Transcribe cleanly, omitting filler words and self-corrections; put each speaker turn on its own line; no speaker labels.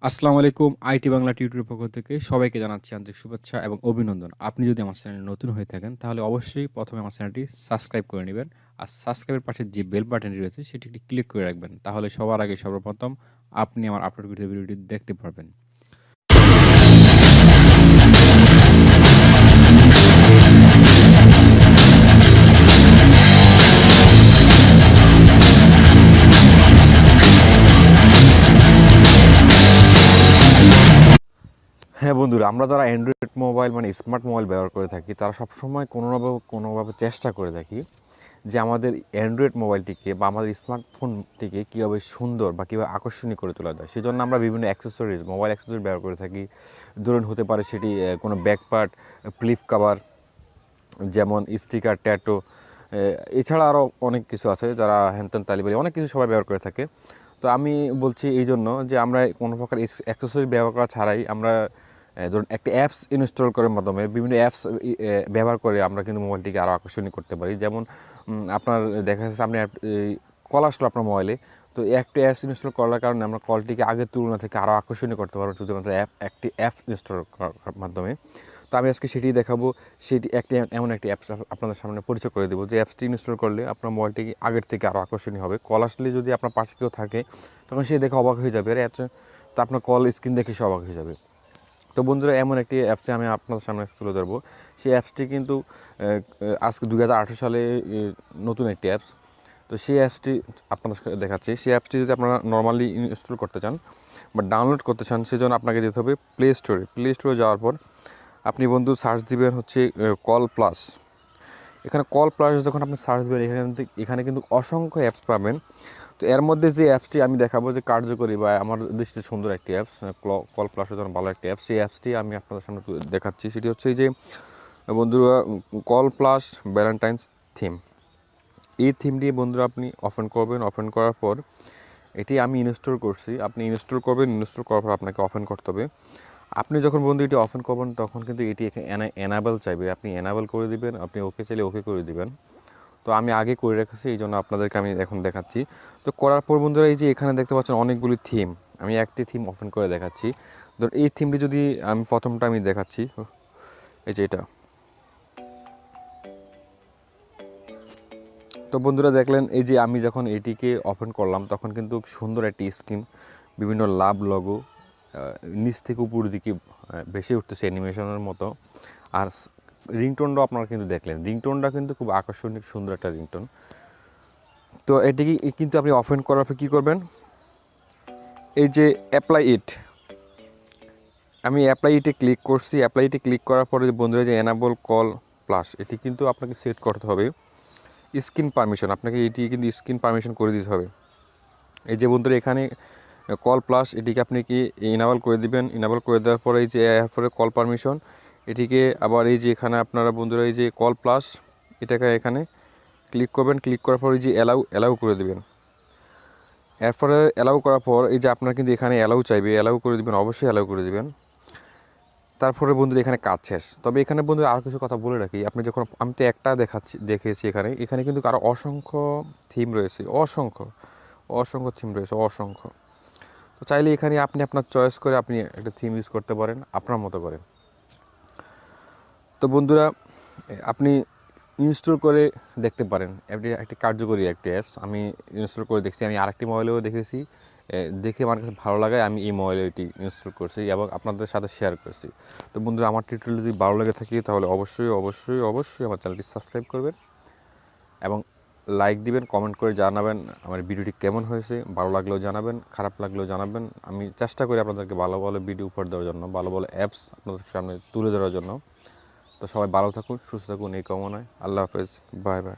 আসসালামু আলাইকুম। IT Bangla tutorial পক্ষ থেকে সবাইকে জানাচ্ছি আন্তরিক শুভেচ্ছা এবং অভিনন্দন। আপনি যদি আমার চ্যানেলে নতুন হয়ে থাকেন তাহলে অবশ্যই প্রথমে আমার চ্যানেলটি সাবস্ক্রাইব করে নিবেন। আর সাবস্ক্রাইবের পাশে যে বেল বাটনটি রয়েছে সেটি একটি ক্লিক করে রাখবেন। তাহলে সবার আগে সর্বপ্রথম আপনি আমার আপলোডকৃত ভিডিওটি দেখতে পারবেন। হ্যাঁ বন্ধুরা, আমরা যারা অ্যান্ড্রয়েড মোবাইল মানে স্মার্ট মোবাইল ব্যবহার করে থাকি তারা সবসময় কোনোভাবে চেষ্টা করে থাকি যে আমাদের অ্যান্ড্রয়েড মোবাইলটিকে বা আমাদের স্মার্টফোনটিকে কীভাবে সুন্দর বা কীভাবে আকর্ষণীয় করে তোলা যায়। সেজন্য আমরা বিভিন্ন মোবাইল অ্যাক্সেসরিজ ব্যবহার করে থাকি। ধরুন হতে পারে সেটি কোনো ব্যাকপার্ট, ফ্লিপ কভার, যেমন স্টিকার, ট্যাটু, এছাড়া আরও অনেক কিছু আছে যারা হ্যানত্যান তালিবালি অনেক কিছু সবাই ব্যবহার করে থাকে। তো আমি বলছি এই জন্য যে আমরা কোনো প্রকার অ্যাক্সেসরি ব্যবহার করা ছাড়াই আমরা ধরুন একটা অ্যাপস ইনস্টল করার মাধ্যমে বিভিন্ন অ্যাপস ব্যবহার করে আমরা কিন্তু মোবাইলটিকে আরও আকর্ষণীয় করতে পারি। যেমন আপনার দেখা যাচ্ছে আপনি কল আসলো আপনার মোবাইলে, তো একটা অ্যাপস ইনস্টল করার কারণে আমরা কলটিকে আগের তুলনা থেকে আরও আকর্ষণীয় করতে পারবো শুধুমাত্র একটি অ্যাপ ইনস্টল করার মাধ্যমে। তো আমি আজকে সেটিই দেখাবো। সেটি এমন একটি অ্যাপস আপনাদের সামনে পরিচয় করে দেবো যে অ্যাপসটি ইনস্টল করলে আপনার মোবাইলটি আগের থেকে আরও আকর্ষণীয় হবে। কল আসলে যদি আপনার পাশে কেউ থাকে তখন সে দেখে অবাক হয়ে যাবে, তো আপনার কল স্ক্রিন দেখে সে অবাক হয়ে যাবে। তো বন্ধুরা, এমন একটি অ্যাপসটি আমি আপনাদের সামনে তুলে ধরবো। সেই অ্যাপসটি কিন্তু আজকে 2018 সালে নতুন একটি অ্যাপস। তো সেই অ্যাপসটি আপনাদের দেখাচ্ছি। সেই অ্যাপসটি যদি আপনারা নর্মালি ইনস্টল করতে চান বা ডাউনলোড করতে চান, সেজন্য আপনাকে যেতে হবে প্লে স্টোরে যাওয়ার পর আপনি বন্ধু সার্চ দিবেন হচ্ছে কল প্লাস। এখানে কল প্লাস যখন আপনি সার্চ দিবেন এখানে কিন্তু অসংখ্য অ্যাপস পাবেন। তো এর মধ্যে যে অ্যাপসটি আমি দেখাবো যে কার্যকরী বা আমার দৃষ্টিতে সুন্দর একটি অ্যাপস, কল প্লাসের জন্য ভালো একটি অ্যাপস, সেই অ্যাপসটি আমি আপনাদের সামনে দেখাচ্ছি। সেটি হচ্ছে এই যে বন্ধুরা, কল প্লাস ভ্যালেন্টাইন্স থিম। এই থিমটি বন্ধুরা আপনি ওপেন করবেন। ওপেন করার পর এটি আমি ইনস্টল করছি, আপনি ইনস্টল করবেন। ইনস্টল করার পর আপনাকে ওপেন করতে হবে। আপনি যখন বন্ধু এটি ওপেন করবেন তখন কিন্তু এটি এনাবেল চাইবে, আপনি এনাবেল করে দিবেন। আপনি ওকে চাইলে ওকে করে দিবেন। তো আমি আগে করে রেখেছি, এই জন্য আপনাদেরকে আমি এখন দেখাচ্ছি। তো করার পর বন্ধুরা এই যে এখানে দেখতে পাচ্ছেন অনেকগুলি থিম, আমি একটি থিম ওপেন করে দেখাচ্ছি। ধর এই থিমটি যদি আমি প্রথমটা আমি দেখাচ্ছি, এই যে এটা। তো বন্ধুরা দেখলেন, এই যে আমি যখন এটিকে ওপেন করলাম তখন কিন্তু সুন্দর একটি স্ক্রিন, বিভিন্ন লাভ লগো নিচ থেকে উপর দিকে ভেসে উঠতেছে অ্যানিমেশনের মতো। আর রিংটোনটাও আপনারা কিন্তু দেখলেন, রিংটোনটা কিন্তু খুব আকর্ষণীয় সুন্দর একটা রিংটোন। তো এটিকে কিন্তু আপনি ওপেন করার পর কী করবেন, এই যে আমি অ্যাপ্লাই ইটে ক্লিক করছি। অ্যাপ্লাই ইটে ক্লিক করার পরে বন্ধুরা যে এনাবল কল প্লাস, এটি কিন্তু আপনাকে সেট করতে হবে স্ক্রিন পারমিশন। আপনাকে এটি কিন্তু স্ক্রিন পারমিশন করে দিতে হবে। এই যে বন্ধুরা এখানে কল প্লাস, এটিকে আপনি কি ইনাবল করে দিবেন। ইনাবল করে দেওয়ার পরে এই যে এরপরে কল পারমিশন, এটিকে আবার এই যে এখানে আপনারা বন্ধুরা এই যে কল প্লাস এটাকে এখানে ক্লিক করবেন। ক্লিক করার পর এই যে অ্যালাউ করে দেবেন। এরপরে অ্যালাউ করার পর এই যে আপনার কিন্তু এখানে অ্যালাউ চাইবে, অ্যালাউ করে দেবেন, অবশ্যই অ্যালাউ করে দেবেন। তারপরে বন্ধুরা এখানে কাজ শেষ। তবে এখানে বন্ধুরা আরও কিছু কথা বলে রাখি, আপনি যখন আমি তো একটা দেখেছি এখানে কিন্তু আরও অসংখ্য থিম রয়েছে, অসংখ্য থিম রয়েছে, অসংখ্য। তো চাইলে এখানে আপনি আপনার চয়েস করে আপনি একটা থিম ইউজ করতে পারেন আপনার মতো করে। তো বন্ধুরা আপনি ইনস্টল করে দেখতে পারেন, এটি একটি কার্যকরী একটি অ্যাপস। আমি ইনস্টল করে দেখছি, আমি আরেকটি মোবাইলেও দেখেছি, দেখে আমার কাছে ভালো লাগায় আমি এই মোবাইলে এটি ইনস্টল করছি এবং আপনাদের সাথে শেয়ার করছি। তো বন্ধুরা, আমার টিউটোরিয়াল যদি ভালো লেগে থাকে তাহলে অবশ্যই আমার চ্যানেলটি সাবস্ক্রাইব করবেন এবং লাইক দিবেন, কমেন্ট করে জানাবেন আমার ভিডিওটি কেমন হয়েছে। ভালো লাগলেও জানাবেন, খারাপ লাগলেও জানাবেন। আমি চেষ্টা করি আপনাদেরকে ভালো ভালো ভিডিও উপহার দেওয়ার জন্য, ভালো ভালো অ্যাপস আপনাদের সামনে তুলে ধরার জন্য। তো সবাই ভালো থাকুন, সুস্থ থাকুন এই কামনায়। আল্লাহ হাফেজ, বাই বাই।